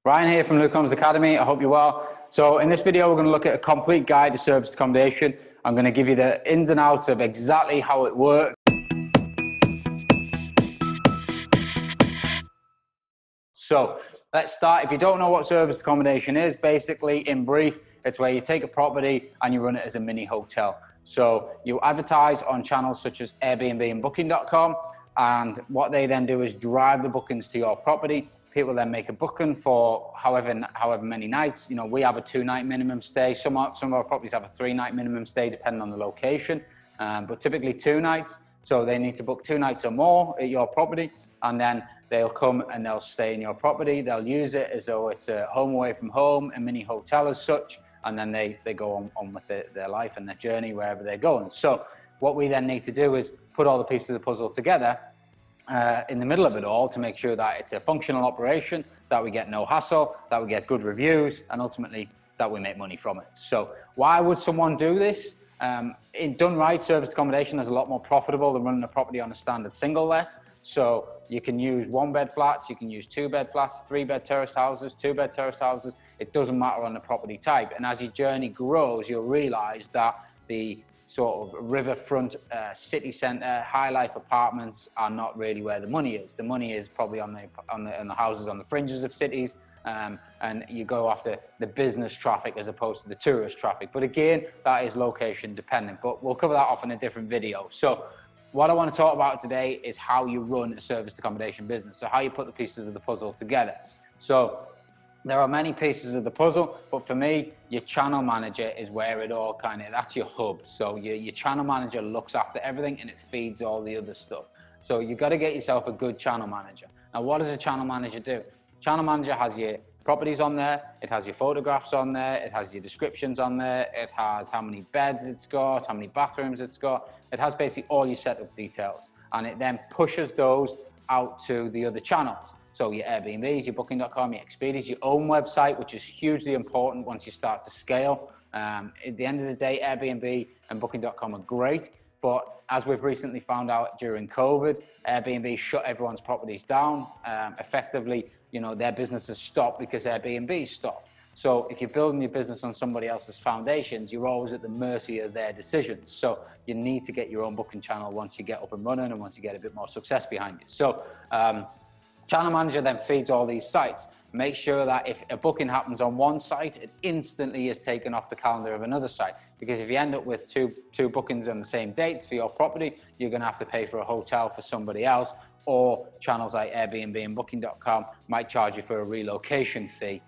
Ryan here from Luke Holmes Academy. I hope you're well. So in this video, we're going to look at a complete guide to serviced accommodation. I'm going to give you the ins and outs of exactly how it works. So let's start. If you don't know what serviced accommodation is, basically in brief, it's where you take a property and you run it as a mini hotel. So you advertise on channels such as Airbnb and Booking.com, and what they then do is drive the bookings to your property. People then make a booking for however many nights. You know, we have a 2-night minimum stay. Some of our properties have a 3-night minimum stay depending on the location, but typically 2 nights. So they need to book 2 nights or more at your property, and then they'll come and they'll stay in your property. They'll use it as though it's a home away from home, a mini hotel as such, and then they go on with their life and their journey wherever they're going. So what we then need to do is put all the pieces of the puzzle together in the middle of it all to make sure that it's a functional operation, that we get no hassle, that we get good reviews, and ultimately that we make money from it. So why would someone do this? In done right, serviced accommodation is a lot more profitable than running a property on a standard single let. So you can use 1-bed flats, you can use 2-bed flats, 3-bed terraced houses, 2-bed terraced houses. It doesn't matter on the property type. And as your journey grows, you'll realize that the sort of riverfront, city centre, high life apartments are not really where the money is. The money is probably on the houses on the fringes of cities, and you go after the business traffic as opposed to the tourist traffic. But again, that is location dependent, but we'll cover that off in a different video. So what I want to talk about today is how you run a serviced accommodation business. So how you put the pieces of the puzzle together. So there are many pieces of the puzzle, but for me, your channel manager is where it all that's your hub. So your channel manager looks after everything and it feeds all the other stuff. So you got to get yourself a good channel manager. Now, what does a channel manager do? Channel manager has your properties on there, it has your photographs on there, it has your descriptions on there, it has how many beds it's got, how many bathrooms it's got. It has basically all your setup details, and it then pushes those out to the other channels. So your Airbnbs, your Booking.com, your Expedias, your own website, which is hugely important once you start to scale. At the end of the day, Airbnb and Booking.com are great, but as we've recently found out during COVID, Airbnb shut everyone's properties down. Effectively, you know, their businesses stopped because Airbnb stopped. So if you're building your business on somebody else's foundations, you're always at the mercy of their decisions. So you need to get your own booking channel once you get up and running and once you get a bit more success behind you. So channel manager then feeds all these sites. Make sure that if a booking happens on one site, it instantly is taken off the calendar of another site. Because if you end up with two bookings on the same dates for your property, you're going to have to pay for a hotel for somebody else, or channels like Airbnb and Booking.com might charge you for a relocation fee,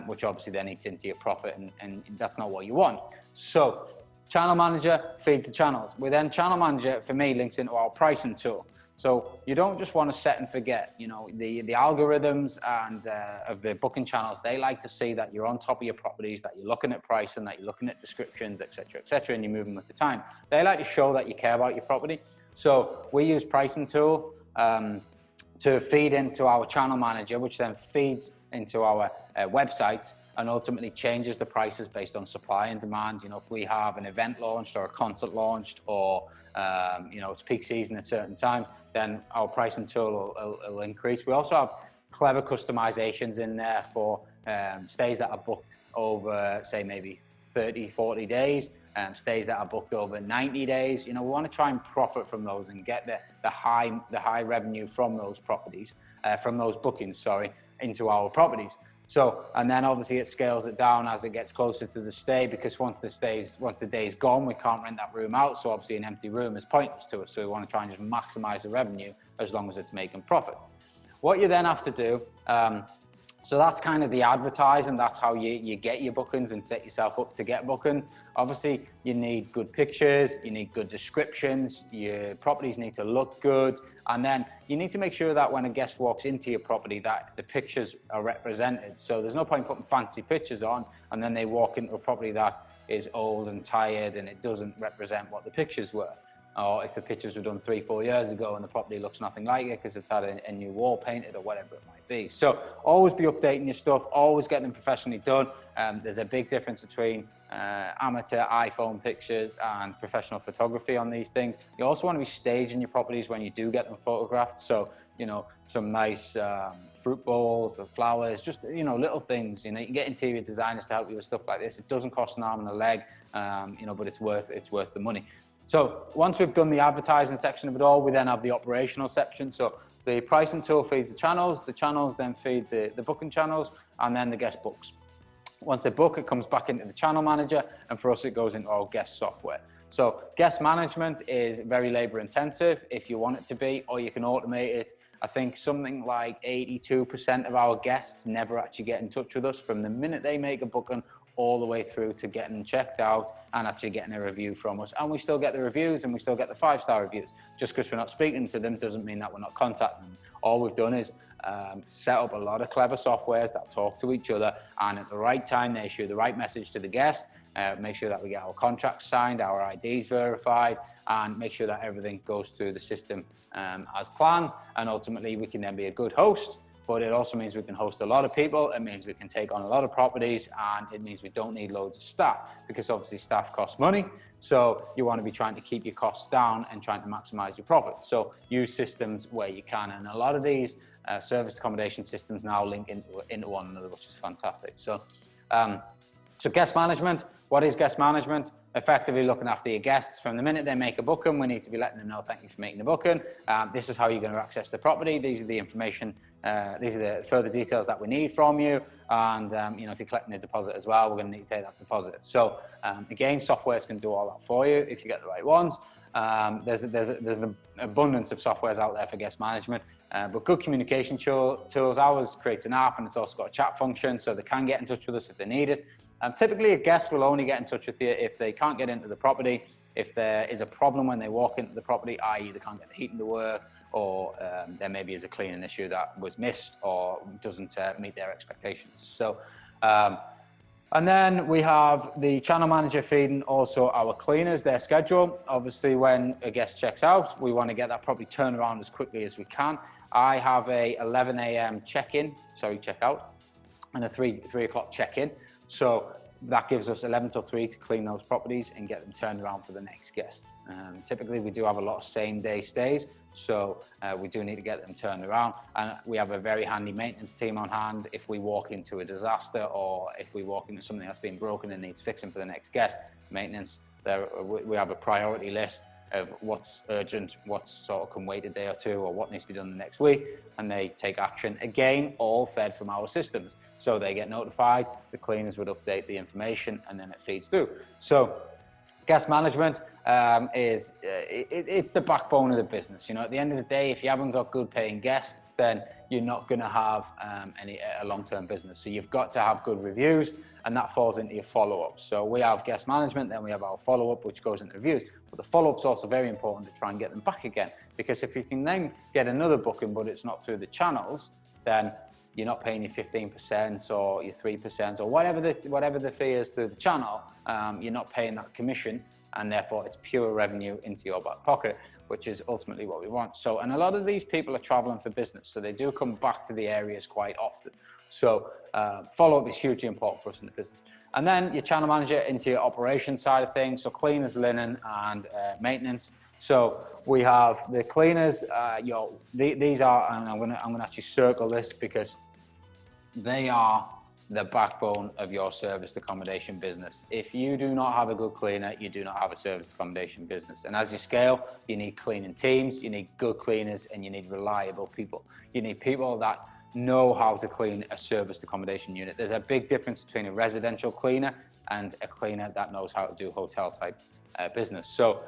which obviously then eats into your profit, and that's not what you want. So channel manager feeds the channels. Channel manager, for me, links into our pricing tool. So you don't just want to set and forget. You know, the algorithms and of the booking channels, they like to see that you're on top of your properties, that you're looking at pricing, that you're looking at descriptions, etc., and you're moving with the time. They like to show that you care about your property. So we use pricing tool to feed into our channel manager, which then feeds into our websites and ultimately changes the prices based on supply and demand. You know, if we have an event launched or a concert launched, or you know, it's peak season at certain times, then our pricing tool will increase. We also have clever customizations in there for stays that are booked over, say, maybe 30, 40 days, stays that are booked over 90 days. You know, we want to try and profit from those and get the high revenue from those properties, from those bookings, sorry, into our properties. So, and then obviously it scales it down as it gets closer to the stay, because once the day's gone, we can't rent that room out. So obviously an empty room is pointless to us. So we want to try and just maximize the revenue as long as it's making profit. What you then have to do, so that's kind of the advertising. That's how you get your bookings and set yourself up to get bookings. Obviously, you need good pictures, you need good descriptions, your properties need to look good, and then you need to make sure that when a guest walks into your property that the pictures are represented. So there's no point putting fancy pictures on and then they walk into a property that is old and tired and it doesn't represent what the pictures were. Or if the pictures were done 3-4 years ago and the property looks nothing like it because it's had a new wall painted or whatever it might be. So always be updating your stuff, always get them professionally done. There's a big difference between amateur iPhone pictures and professional photography on these things. You also want to be staging your properties when you do get them photographed. So, you know, some nice fruit bowls or flowers, just, you know, little things. You know, you can get interior designers to help you with stuff like this. It doesn't cost an arm and a leg, you know, but it's worth the money. So once we've done the advertising section of it all, we then have the operational section. So the pricing tool feeds the channels then feed the booking channels, and then the guest books. Once they book, it comes back into the channel manager, and for us, it goes into our guest software. So guest management is very labor intensive if you want it to be, or you can automate it. I think something like 82% of our guests never actually get in touch with us from the minute they make a booking all the way through to getting checked out and actually getting a review from us. And we still get the reviews, and we still get the 5-star reviews. Just because we're not speaking to them doesn't mean that we're not contacting them. All we've done is set up a lot of clever softwares that talk to each other, and at the right time they issue the right message to the guest, make sure that we get our contracts signed, our IDs verified, and make sure that everything goes through the system as planned. And ultimately we can then be a good host. But it also means we can host a lot of people. It means we can take on a lot of properties, and it means we don't need loads of staff, because obviously staff cost money. So you want to be trying to keep your costs down and trying to maximize your profit. So use systems where you can. And a lot of these service accommodation systems now link into one another, which is fantastic. So, so guest management, what is guest management? Effectively looking after your guests from the minute they make a booking. We need to be letting them know, thank you for making the booking. This is how you're going to access the property. These are the information, these are the further details that we need from you. And you know, if you're collecting a deposit as well, we're going to need to take that deposit. So again, softwares can do all that for you if you get the right ones. There's an abundance of softwares out there for guest management, but good communication tools. Ours creates an app, and it's also got a chat function, so they can get in touch with us if they need it. Typically, a guest will only get in touch with you if they can't get into the property, if there is a problem when they walk into the property, i.e. they can't get the heating to work, or there maybe is a cleaning issue that was missed or doesn't meet their expectations. So, and then we have the channel manager feeding also our cleaners, their schedule. Obviously, when a guest checks out, we want to get that property turned around as quickly as we can. I have a 11 a.m. checkout, and a 3 o'clock check-in. So that gives us 11 till 3 to clean those properties and get them turned around for the next guest. Typically, we do have a lot of same-day stays, so we do need to get them turned around. And we have a very handy maintenance team on hand if we walk into a disaster, or if we walk into something that's been broken and needs fixing for the next guest. Maintenance, we have a priority list of what's urgent, what sort of can wait a day or two, or what needs to be done the next week, and they take action. Again, all fed from our systems. So they get notified, the cleaners would update the information, and then it feeds through. So guest management it's the backbone of the business. You know, at the end of the day, if you haven't got good paying guests, then you're not going to have a long-term business. So you've got to have good reviews, and that falls into your follow-up. So we have guest management, then we have our follow-up, which goes into reviews. But the follow-up is also very important to try and get them back again, because if you can then get another booking, but it's not through the channels, then you're not paying your 15% or your 3% or whatever the fee is through the channel. You're not paying that commission, and therefore it's pure revenue into your back pocket, which is ultimately what we want. So, and a lot of these people are traveling for business, so they do come back to the areas quite often. So follow-up is hugely important for us in the business. And then your channel manager into your operations side of things, so cleaners, linen, and maintenance. So we have the cleaners. These are, and I'm gonna actually circle this because they are the backbone of your serviced accommodation business. If you do not have a good cleaner, you do not have a serviced accommodation business. And as you scale, you need cleaning teams, you need good cleaners, and you need reliable people. You need people that know how to clean a serviced accommodation unit. There's a big difference between a residential cleaner and a cleaner that knows how to do hotel type business. So,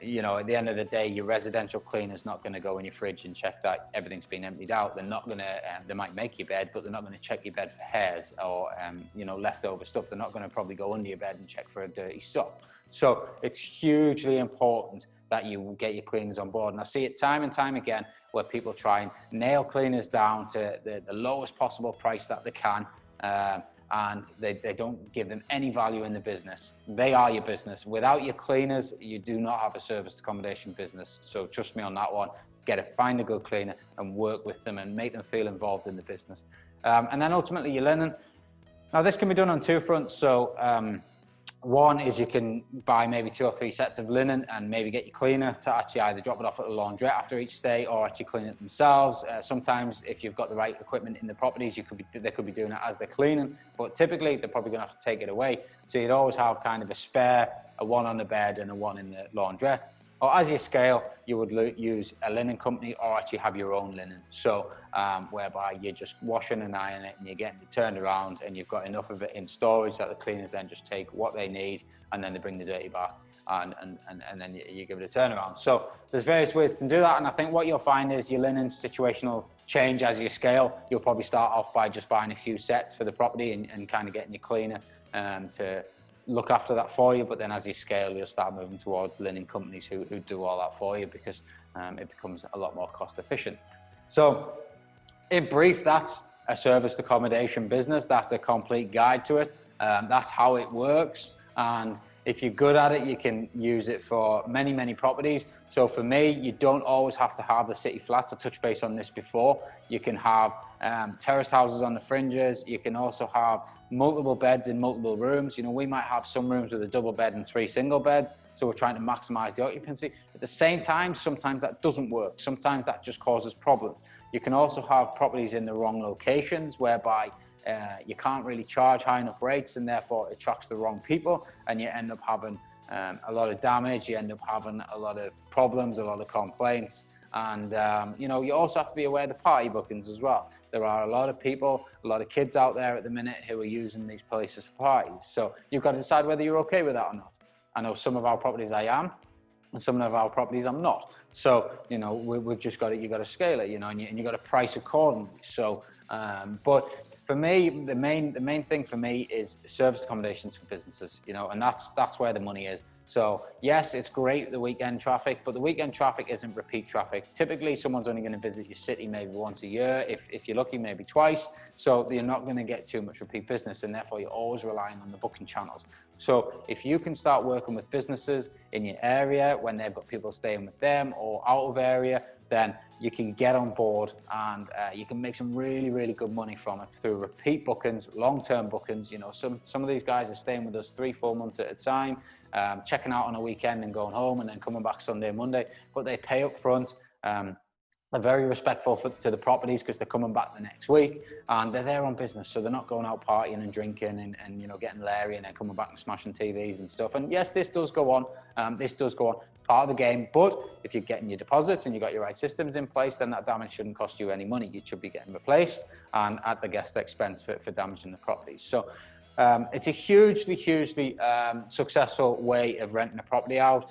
you know, at the end of the day, your residential cleaner is not going to go in your fridge and check that everything's been emptied out. They're not going to, they might make your bed, but they're not going to check your bed for hairs or, you know, leftover stuff. They're not going to probably go under your bed and check for a dirty sock. So it's hugely important that you get your cleaners on board. And I see it time and time again where people try and nail cleaners down to the lowest possible price that they can. And they don't give them any value in the business. They are your business. Without your cleaners, you do not have a serviced accommodation business. So trust me on that one. Find a good cleaner and work with them and make them feel involved in the business. And then ultimately your linen. Now this can be done on two fronts. So One is you can buy maybe 2 or 3 sets of linen and maybe get your cleaner to actually either drop it off at the laundrette after each stay or actually clean it themselves. Sometimes if you've got the right equipment in the properties, they could be doing it as they're cleaning, but typically they're probably gonna have to take it away. So you'd always have kind of a spare, a one on the bed and a one in the laundrette. Or as you scale, you would use a linen company or actually have your own linen. So whereby you're just washing and ironing it and you're getting it turned around and you've got enough of it in storage that the cleaners then just take what they need and then they bring the dirty back and then you give it a turnaround. So there's various ways to do that. And I think what you'll find is your linen situational change as you scale. You'll probably start off by just buying a few sets for the property and kind of getting your cleaner to look after that for you, but then as you scale, you'll start moving towards linen companies who do all that for you because it becomes a lot more cost efficient. So in brief, that's a serviced accommodation business. That's a complete guide to it. That's how it works. And if you're good at it, you can use it for many, many properties. So for me, you don't always have to have the city flats. I touched base on this before. You can have terraced houses on the fringes. You can also have multiple beds in multiple rooms. You know, we might have some rooms with a double bed and 3 single beds. So we're trying to maximize the occupancy. At the same time, sometimes that doesn't work. Sometimes that just causes problems. You can also have properties in the wrong locations whereby you can't really charge high enough rates and therefore it attracts the wrong people and you end up having a lot of damage, you end up having a lot of problems, a lot of complaints. And you know, you also have to be aware of the party bookings as well. There are a lot of people, a lot of kids out there at the minute who are using these places for parties. So you've got to decide whether you're okay with that or not. I know some of our properties I am, and some of our properties I'm not. So, you know, we've just got it, you've got to scale it, you know, and you've got to price accordingly. So, but for me, the main thing for me is serviced accommodations for businesses, you know, and that's where the money is. So yes, it's great, the weekend traffic, but the weekend traffic isn't repeat traffic. Typically, someone's only going to visit your city maybe once a year, if you're lucky, maybe twice. So you're not going to get too much repeat business, and therefore you're always relying on the booking channels. So if you can start working with businesses in your area when they've got people staying with them or out of area, then you can get on board and you can make some really, really good money from it through repeat bookings, long-term bookings. You know, some of these guys are staying with us 3-4 months at a time, checking out on a weekend and going home and then coming back Sunday, Monday, but they pay up front. They're very respectful to the properties because they're coming back the next week and they're there on business. So they're not going out partying and drinking and you know, getting leery and then coming back and smashing TVs and stuff. And yes, this does go on. This does go on, part of the game. But if you're getting your deposits and you've got your right systems in place, then that damage shouldn't cost you any money. You should be getting replaced and at the guest expense for damaging the properties. So it's a hugely successful way of renting a property out.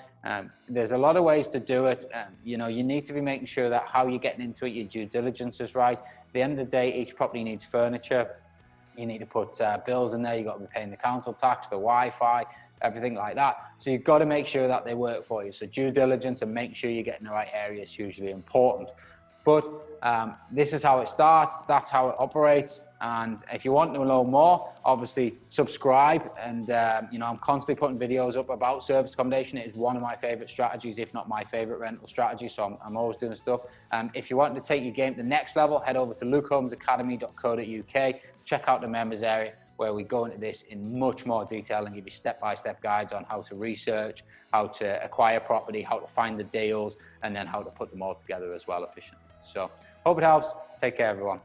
There's a lot of ways to do it. You know, you need to be making sure that how you're getting into it, your due diligence is right. At the end of the day, each property needs furniture. You need to put bills in there. You've got to be paying the council tax, the Wi-Fi, everything like that. So you've got to make sure that they work for you. So due diligence and make sure you're getting the right area is hugely important. But this is how it starts, that's how it operates. And if you want to know more, obviously subscribe. And you know, I'm constantly putting videos up about service accommodation. It is one of my favorite strategies, if not my favorite rental strategy. So I'm always doing stuff. If you want to take your game to the next level, head over to lukeholmesacademy.co.uk. Check out the members area where we go into this in much more detail and give you step-by-step guides on how to research, how to acquire property, how to find the deals, and then how to put them all together as well efficiently. So hope it helps. Take care, everyone.